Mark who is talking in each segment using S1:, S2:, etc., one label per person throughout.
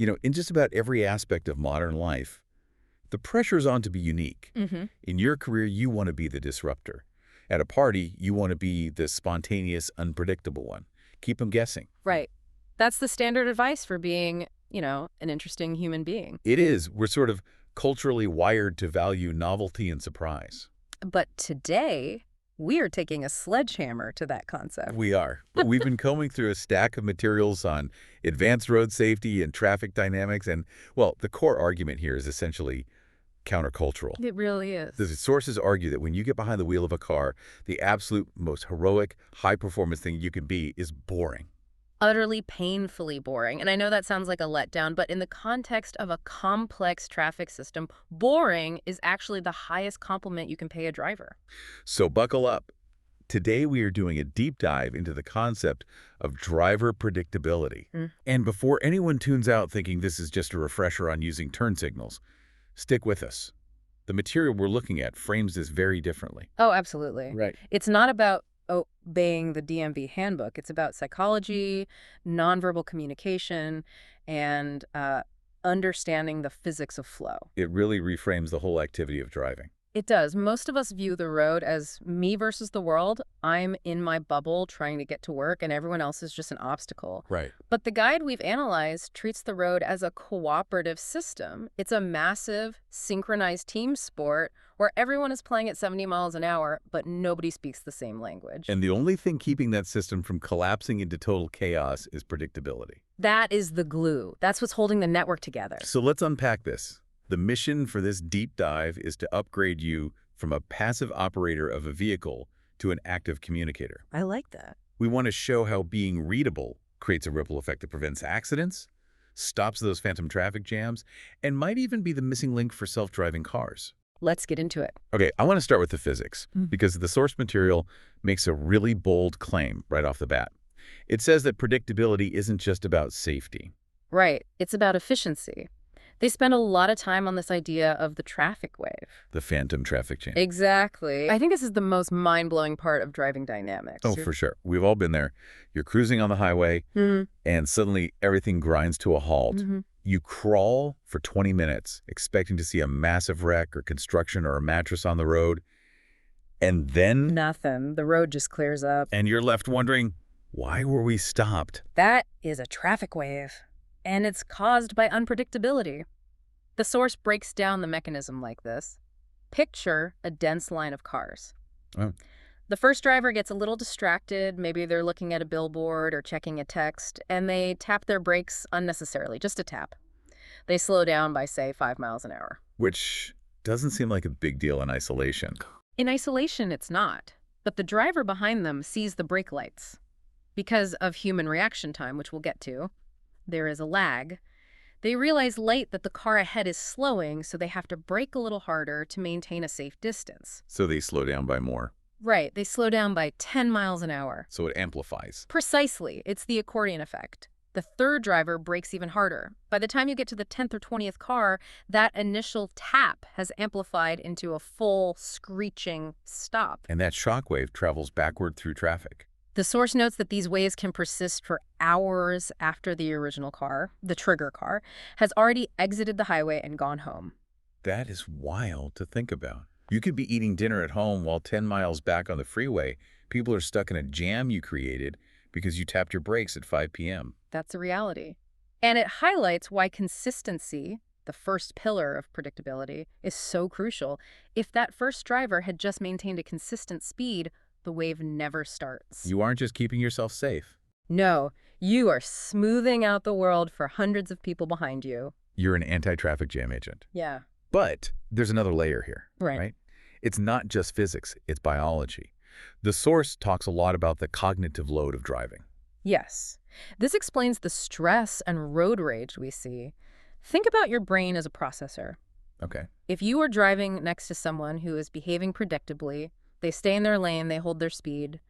S1: In just about every aspect of modern life, the pressure's on to be unique. In your career, you want to be the disruptor. At a party, you want to be the spontaneous, unpredictable one. Keep them guessing.
S2: Right. That's the standard advice for being, an interesting human being.
S1: It is. We're sort of culturally wired to value novelty and surprise.
S2: But today, we are taking a sledgehammer to that concept.
S1: We are. But we've been combing through a stack of materials on advanced road safety and traffic dynamics. And, well, the core argument here is essentially countercultural.
S2: It really is.
S1: The sources argue that when you get behind the wheel of a car, the absolute most heroic, high-performance thing you can be is boring.
S2: Utterly painfully boring. And I know that sounds like a letdown, but in the context of a complex traffic system, boring is actually the highest compliment you can pay a driver.
S1: So buckle up. Today we are doing a deep dive into the concept of driver predictability. And before anyone tunes out thinking this is just a refresher on using turn signals, stick with us. The material we're looking at frames this very differently.
S2: Oh, absolutely.
S1: Right.
S2: It's not about obeying the DMV handbook. It's about psychology, nonverbal communication, and understanding the physics of flow.
S1: It really reframes the whole activity of driving.
S2: It does. Most of us view the road as me versus the world. I'm in my bubble trying to get to work, and everyone else is just an obstacle.
S1: Right.
S2: But the guide we've analyzed treats the road as a cooperative system. It's a massive, synchronized team sport where everyone is playing at 70 miles an hour, but nobody speaks the same language.
S1: And the only thing keeping that system from collapsing into total chaos is predictability.
S2: That is the glue. That's what's holding the network together.
S1: So let's unpack this. The mission for this deep dive is to upgrade you from a passive operator of a vehicle to an active communicator.
S2: I like that.
S1: We want to show how being readable creates a ripple effect that prevents accidents, stops those phantom traffic jams, and might even be the missing link for self-driving cars.
S2: Let's get into it.
S1: Okay, I want to start with the physics, because the source material makes a really bold claim right off the bat. It says that predictability isn't just about safety.
S2: Right. It's about efficiency. They spend a lot of time on this idea of the traffic wave.
S1: The phantom traffic jam.
S2: Exactly. I think this is the most mind-blowing part of driving dynamics.
S1: Oh, for sure. We've all been there. You're cruising on the highway, and suddenly everything grinds to a halt. You crawl for 20 minutes, expecting to see a massive wreck or construction or a mattress on the road. And then...
S2: nothing. The road just clears up.
S1: And you're left wondering, why were we stopped?
S2: That is a traffic wave. And it's caused by unpredictability. The source breaks down the mechanism like this. Picture a dense line of cars.
S1: Oh.
S2: The first driver gets a little distracted. Maybe they're looking at a billboard or checking a text, and they tap their brakes unnecessarily, just a tap. They slow down by, say, 5 miles an hour.
S1: Which doesn't seem like a big deal in isolation.
S2: In isolation, it's not. But the driver behind them sees the brake lights. Because of human reaction time, which we'll get to, there is a lag. They realize late that the car ahead is slowing, so they have to brake a little harder to maintain a safe distance.
S1: So they slow down by more.
S2: Right. They slow down by 10 miles an hour.
S1: So it amplifies.
S2: Precisely. It's the accordion effect. The third driver brakes even harder. By the time you get to the 10th or 20th car, that initial tap has amplified into a full screeching stop.
S1: And that shockwave travels backward through traffic.
S2: The source notes that these waves can persist for hours after the original car, the trigger car, has already exited the highway and gone home.
S1: That is wild to think about. You could be eating dinner at home while 10 miles back on the freeway. People are stuck in a jam you created because you tapped your brakes at 5 p.m.
S2: That's a reality. And it highlights why consistency, the first pillar of predictability, is so crucial. If that first driver had just maintained a consistent speed, the wave never starts.
S1: You aren't just keeping yourself safe.
S2: No, you are smoothing out the world for hundreds of people behind you.
S1: You're an anti-traffic jam agent.
S2: Yeah.
S1: But there's another layer here,
S2: right?
S1: It's not just physics, it's biology. The source talks a lot about the cognitive load of driving.
S2: Yes. This explains the stress and road rage we see. Think about your brain as a processor.
S1: Okay.
S2: If you are driving next to someone who is behaving predictably, they stay in their lane, they hold their speed,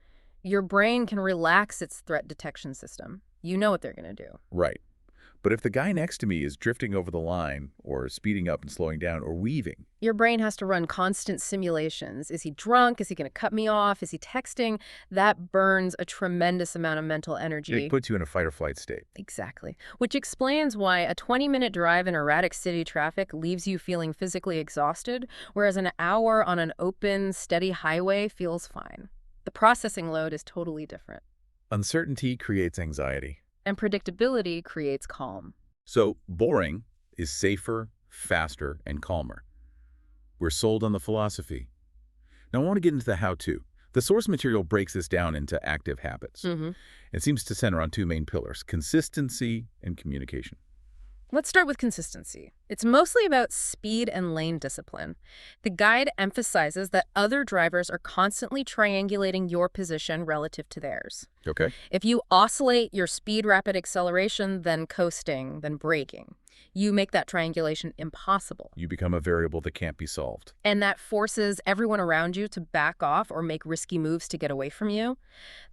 S2: your brain can relax its threat detection system. You know what they're going to do.
S1: Right. But if the guy next to me is drifting over the line, or speeding up and slowing down, or weaving,
S2: Your brain has to run constant simulations. Is he drunk? Is he going to cut me off? Is he texting? That burns a tremendous amount of mental energy.
S1: it puts you in a fight or flight state.
S2: Exactly. Which explains why a 20-minute drive in erratic city traffic leaves you feeling physically exhausted, whereas an hour on an open, steady highway feels fine. The processing load is totally different.
S1: Uncertainty creates anxiety.
S2: And predictability creates calm.
S1: So boring is safer, faster, and calmer. We're sold on the philosophy. Now I want to get into the how-to. The source material breaks this down into active habits. It seems to center on two main pillars: consistency and communication.
S2: Let's start with consistency. It's mostly about speed and lane discipline. The guide emphasizes that other drivers are constantly triangulating your position relative to theirs.
S1: Okay.
S2: If you oscillate your speed, rapid acceleration, then coasting, then braking, you make that triangulation impossible.
S1: You become a variable that can't be solved.
S2: And that forces everyone around you to back off or make risky moves to get away from you.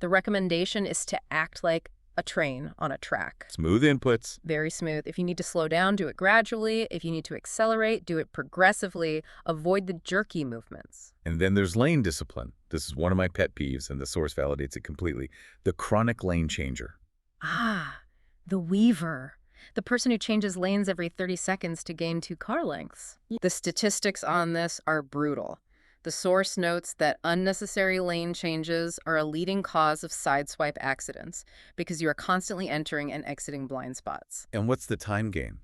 S2: The recommendation is to act like a train on a track.
S1: Smooth inputs.
S2: Very smooth. If you need to slow down, do it gradually. If you need to accelerate, do it progressively. Avoid the jerky movements.
S1: And then there's lane discipline. This is one of my pet peeves, and the source validates it completely. The chronic lane changer.
S2: Ah, the weaver. The person who changes lanes every 30 seconds to gain 2 car lengths. The statistics on this are brutal. The source notes that unnecessary lane changes are a leading cause of sideswipe accidents because you are constantly entering and exiting blind spots.
S1: And what's the time gain?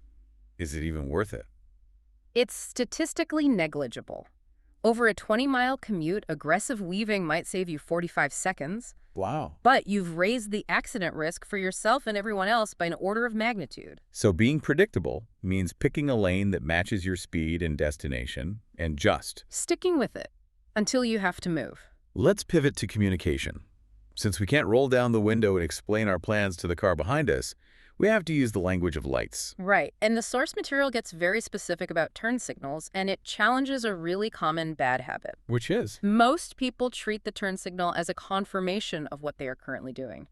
S1: Is it even worth it?
S2: It's statistically negligible. Over a 20-mile commute, aggressive weaving might save you 45 seconds,
S1: Wow.
S2: but you've raised the accident risk for yourself and everyone else by an order of magnitude.
S1: So being predictable means picking a lane that matches your speed and destination, and just
S2: Sticking with it until you have to move.
S1: let's pivot to communication. Since we can't roll down the window and explain our plans to the car behind us, we have to use the language of lights.
S2: Right, and the source material gets very specific about turn signals, and it challenges a really common bad habit.
S1: Which is?
S2: Most people treat the turn signal as a confirmation of what they are currently doing.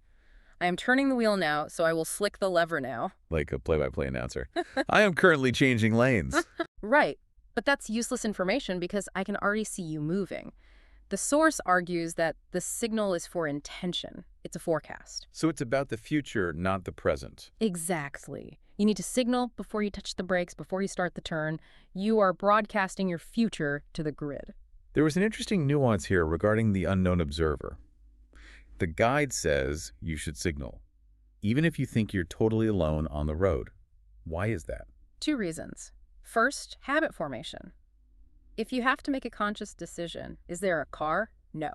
S2: I am turning the wheel now, so I will slick the lever now.
S1: Like a play-by-play announcer. I am currently changing lanes.
S2: Right, but that's useless information because I can already see you moving. The source argues that the signal is for intention. It's a forecast.
S1: So it's about the future, not the present.
S2: Exactly. You need to signal before you touch the brakes, before you start the turn. You are broadcasting your future to the grid.
S1: There was an interesting nuance here regarding the unknown observer. The guide says you should signal, even if you think you're totally alone on the road. Why is that?
S2: 2 reasons. First, habit formation. If you have to make a conscious decision, is there a car? No.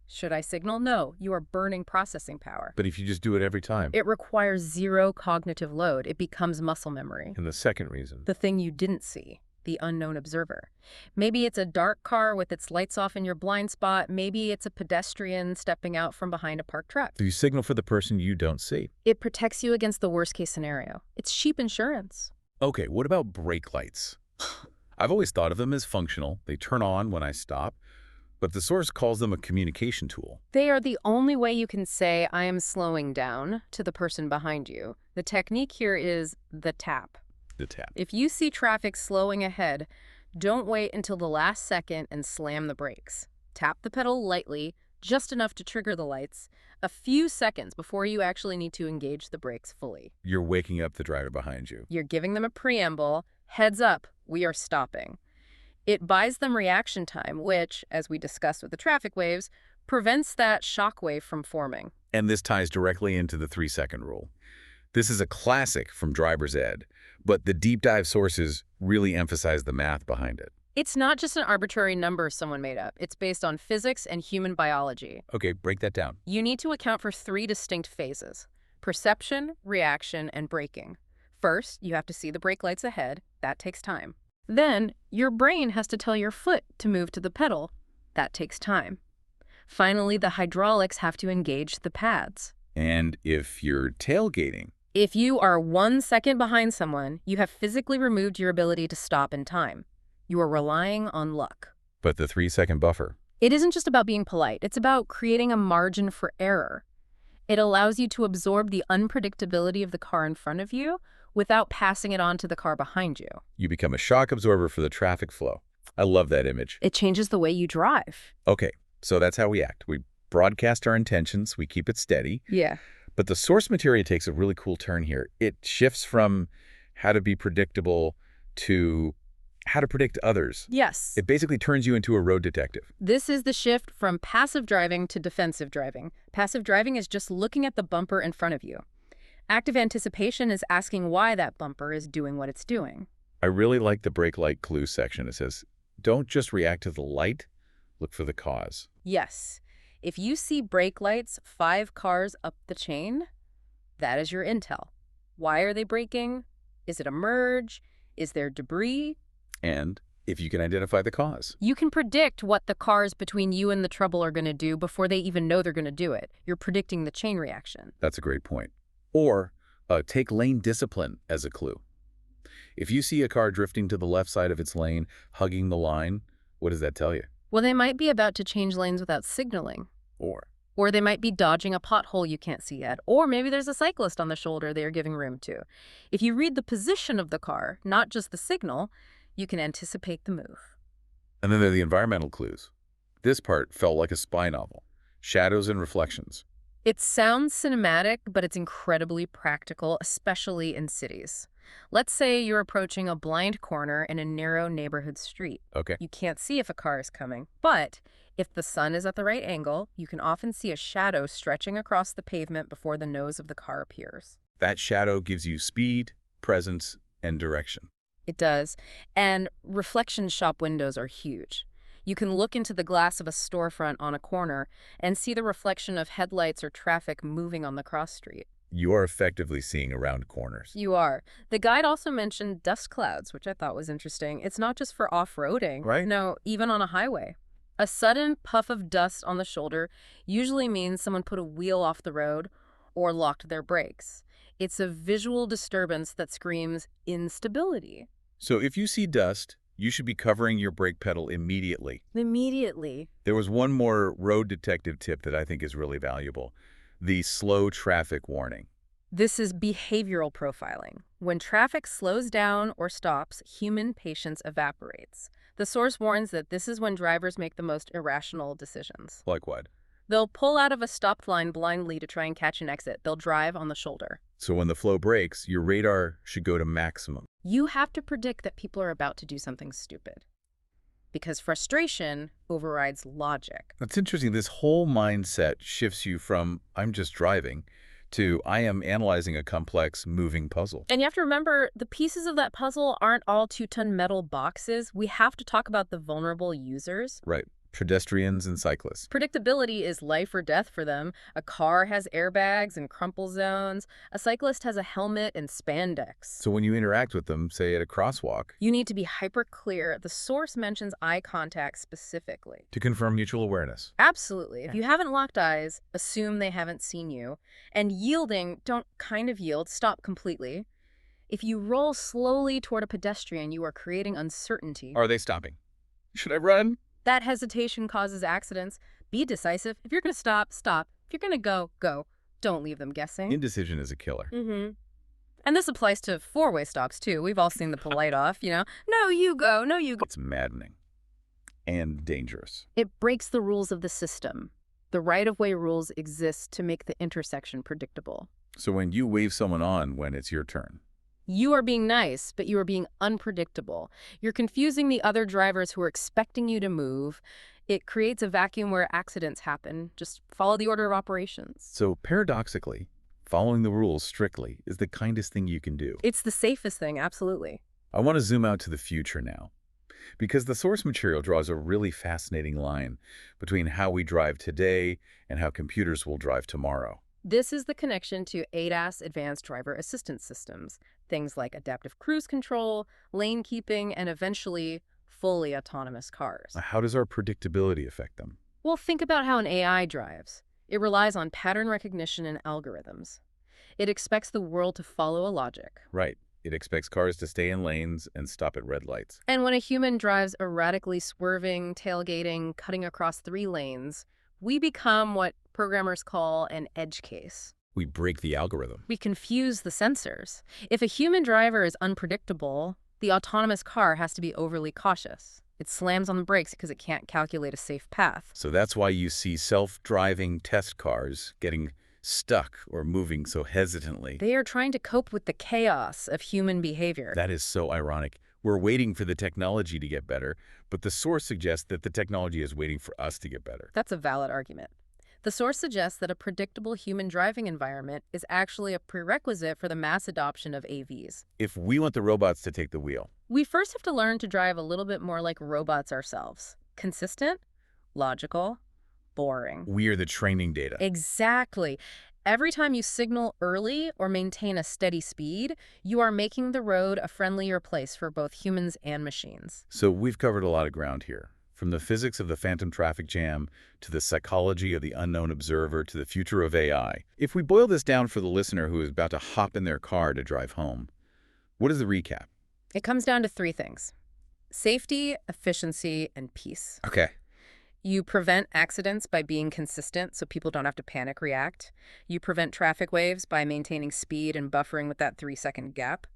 S2: Should I signal? No. You are burning processing power.
S1: But if you just do it every time.
S2: It requires 0 cognitive load. It becomes muscle memory.
S1: And the second reason.
S2: The thing you didn't see, the unknown observer. Maybe it's a dark car with its lights off in your blind spot. Maybe it's a pedestrian stepping out from behind a parked truck.
S1: So you signal for the person you don't see.
S2: It protects you against the worst-case scenario. It's cheap insurance.
S1: Okay, what about brake lights? I've always thought of them as functional. They turn on when I stop, but the source calls them a communication tool.
S2: They are the only way you can say, I am slowing down, to the person behind you. The technique here is the tap.
S1: The tap.
S2: If you see traffic slowing ahead, don't wait until the last second and slam the brakes. Tap the pedal lightly, just enough to trigger the lights, a few seconds before you actually need to engage the brakes fully.
S1: You're waking up the driver behind you.
S2: You're giving them a preamble, heads up, we are stopping. It buys them reaction time, which, as we discussed with the traffic waves, prevents that shock wave from forming.
S1: And this ties directly into the 3-second rule. This is a classic from driver's ed, but the deep dive sources really emphasize the math behind it.
S2: It's not just an arbitrary number someone made up. It's based on physics and human biology.
S1: Okay, break that down.
S2: You need to account for 3 distinct phases: perception, reaction, and braking. First, you have to see the brake lights ahead. That takes time. Then, your brain has to tell your foot to move to the pedal. That takes time. Finally, the hydraulics have to engage the pads.
S1: And if you're tailgating,
S2: If you are 1 second behind someone, you have physically removed your ability to stop in time. You are relying on luck.
S1: but the 3-second buffer.
S2: It isn't just about being polite. It's about creating a margin for error. It allows you to absorb the unpredictability of the car in front of you without passing it on to the car behind you.
S1: You become a shock absorber for the traffic flow. I love that image.
S2: It changes the way you drive.
S1: Okay, so that's how we act. We broadcast our intentions, we keep it steady.
S2: Yeah.
S1: But the source material takes a really cool turn here. It shifts from how to be predictable to how to predict others.
S2: Yes.
S1: It basically turns you into a road detective.
S2: This is the shift from passive driving to defensive driving. Passive driving is just looking at the bumper in front of you. Active anticipation is asking why that bumper is doing what it's doing.
S1: I really like the brake light clue section. It says, don't just react to the light, look for the cause.
S2: Yes. If you see brake lights 5 cars up the chain, that is your intel. Why are they braking? Is it a merge? Is there debris?
S1: And if you can identify the cause.
S2: You can predict what the cars between you and the trouble are going to do before they even know they're going to do it. You're predicting the chain reaction.
S1: That's a great point. Or take lane discipline as a clue. If you see a car drifting to the left side of its lane, hugging the line, what does that tell you?
S2: Well, they might be about to change lanes without signaling. Or they might be dodging a pothole you can't see yet. Or maybe there's a cyclist on the shoulder they are giving room to. If you read the position of the car, not just the signal, you can anticipate the move.
S1: And then there are the environmental clues. This part felt like a spy novel. Shadows and reflections.
S2: It sounds cinematic, but it's incredibly practical, especially in cities. Let's say you're approaching a blind corner in a narrow neighborhood street.
S1: Okay.
S2: You can't see if a car is coming, but if the sun is at the right angle, you can often see a shadow stretching across the pavement before the nose of the car appears.
S1: That shadow gives you speed, presence, and direction.
S2: It does. And reflection shop windows are huge. You can look into the glass of a storefront on a corner and see the reflection of headlights or traffic moving on the cross street.
S1: You are effectively seeing around corners.
S2: You are. The guide also mentioned dust clouds, which I thought was interesting. It's not just for off-roading.
S1: Right.
S2: No, even on a highway. A sudden puff of dust on the shoulder usually means someone put a wheel off the road or locked their brakes. It's a visual disturbance that screams instability.
S1: So if you see dust, you should be covering your brake pedal immediately.
S2: Immediately.
S1: There was one more road detective tip that I think is really valuable. The slow traffic warning.
S2: This is behavioral profiling. When traffic slows down or stops, human patience evaporates. The source warns that this is when drivers make the most irrational decisions.
S1: Like what?
S2: They'll pull out of a stopped line blindly to try and catch an exit. They'll drive on the shoulder.
S1: So when the flow breaks, your radar should go to maximum.
S2: You have to predict that people are about to do something stupid. Because frustration overrides logic.
S1: That's interesting. This whole mindset shifts you from, I'm just driving, to I am analyzing a complex, moving puzzle.
S2: And you have to remember, the pieces of that puzzle aren't all 2-ton metal boxes. We have to talk about the vulnerable users.
S1: Right. Pedestrians and cyclists.
S2: Predictability is life or death for them. A car has airbags and crumple zones. A cyclist has a helmet and spandex.
S1: So when you interact with them, say at a crosswalk,
S2: You need to be hyper clear. The source mentions eye contact specifically.
S1: to confirm mutual awareness.
S2: Absolutely. If you haven't locked eyes, assume they haven't seen you. And yielding, don't kind of yield, stop completely. If you roll slowly toward a pedestrian, you are creating uncertainty.
S1: Are they stopping? Should I run?
S2: That hesitation causes accidents. Be decisive. If you're going to stop, stop. If you're going to go, go. Don't leave them guessing.
S1: Indecision is a killer.
S2: And this applies to four-way stops, too. We've all seen the polite off, you know. No, you go. No, you go.
S1: It's maddening and dangerous.
S2: It breaks the rules of the system. The right-of-way rules exist to make the intersection predictable.
S1: So when you wave someone on when it's your turn,
S2: You are being nice, but you are being unpredictable. You're confusing the other drivers who are expecting you to move. It creates a vacuum where accidents happen. Just follow the order of operations.
S1: so paradoxically, following the rules strictly is the kindest thing you can do.
S2: It's the safest thing, absolutely.
S1: I want to zoom out to the future now, because the source material draws a really fascinating line between how we drive today and how computers will drive tomorrow.
S2: This is the connection to ADAS, Advanced Driver Assistance Systems, things like adaptive cruise control, lane keeping, and eventually fully autonomous cars.
S1: How does our predictability affect them?
S2: Well, think about how an AI drives. It relies on pattern recognition and algorithms. It expects the world to follow a logic.
S1: Right. It expects cars to stay in lanes and stop at red lights.
S2: And when a human drives erratically swerving, tailgating, cutting across 3 lanes, we become what programmers call an edge case.
S1: We break the algorithm.
S2: We confuse the sensors. If a human driver is unpredictable, the autonomous car has to be overly cautious. It slams on the brakes because it can't calculate a safe path.
S1: So that's why you see self-driving test cars getting stuck or moving so hesitantly.
S2: They are trying to cope with the chaos of human behavior.
S1: That is so ironic. We're waiting for the technology to get better, but the source suggests that the technology is waiting for us to get better.
S2: That's a valid argument. The source suggests that a predictable human driving environment is actually a prerequisite for the mass adoption of AVs.
S1: If we want the robots to take the wheel,
S2: We first have to learn to drive a little bit more like robots ourselves. Consistent, logical, boring.
S1: we are the training data.
S2: Exactly. Every time you signal early or maintain a steady speed, you are making the road a friendlier place for both humans and machines.
S1: So we've covered a lot of ground here. From the physics of the phantom traffic jam, to the psychology of the unknown observer, to the future of AI. If we boil this down for the listener who is about to hop in their car to drive home, what is the recap?
S2: It comes down to three things: safety, efficiency, and peace.
S1: Okay.
S2: You prevent accidents by being consistent so people don't have to panic react. You prevent traffic waves by maintaining speed and buffering with that 3-second gap.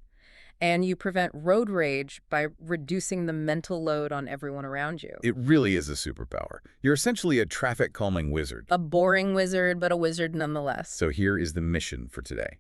S2: And you prevent road rage by reducing the mental load on everyone around you.
S1: It really is a superpower. You're essentially a traffic calming wizard.
S2: A boring wizard, but a wizard nonetheless.
S1: So here is the mission for today,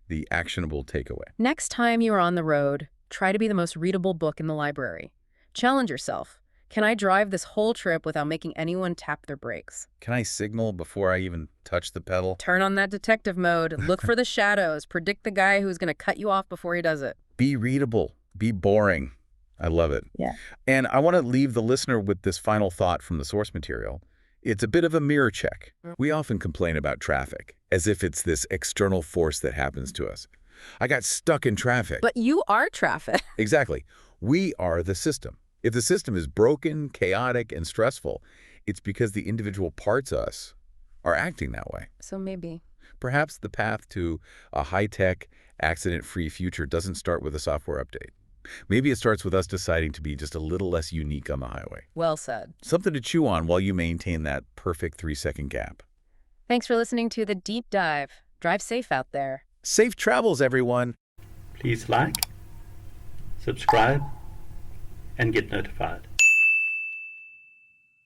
S1: the actionable takeaway.
S2: Next time you are on the road, try to be the most readable book in the library. Challenge yourself. Can I drive this whole trip without making anyone tap their brakes?
S1: Can I signal before I even touch the pedal?
S2: Turn on that detective mode. Look for the shadows. Predict the guy who's going to cut you off before he does it.
S1: Be readable. Be boring. I love it.
S2: Yeah.
S1: And I want to leave the listener with this final thought from the source material. It's a bit of a mirror check. We often complain about traffic, as if it's this external force that happens to us. I got stuck in traffic.
S2: But you are traffic.
S1: Exactly. We are the system. If the system is broken, chaotic, and stressful, it's because the individual parts of us are acting that way.
S2: So maybe.
S1: Perhaps the path to a high-tech, accident-free future doesn't start with a software update. Maybe it starts with us deciding to be just a little less unique on the highway.
S2: Well said.
S1: Something to chew on while you maintain that perfect 3-second gap.
S2: Thanks for listening to The Deep Dive. Drive safe out there.
S1: Safe travels, everyone!
S3: Please like, subscribe, and get notified.